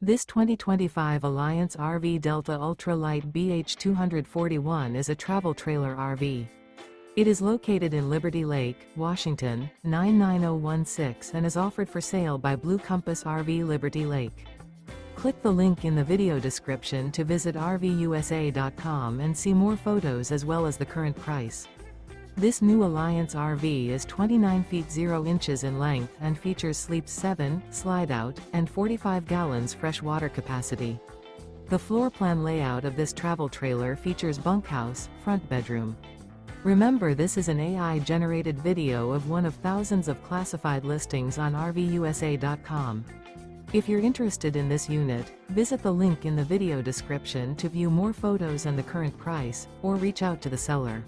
This 2025 Alliance RV Delta Ultra Lite BH241 is a travel trailer RV. It is located in Liberty Lake, Washington, 99016 and is offered for sale by Blue Compass RV Liberty Lake. Click the link in the video description to visit RVUSA.com and see more photos as well as the current price. This new Alliance RV is 29 feet 0 inches in length and features sleeps 7, Slideout, and 45 gallons fresh water capacity. The floor plan layout of this travel trailer features bunkhouse, front bedroom. Remember, this is an AI-generated video of one of thousands of classified listings on RVUSA.com. If you're interested in this unit, visit the link in the video description to view more photos and the current price, or reach out to the seller.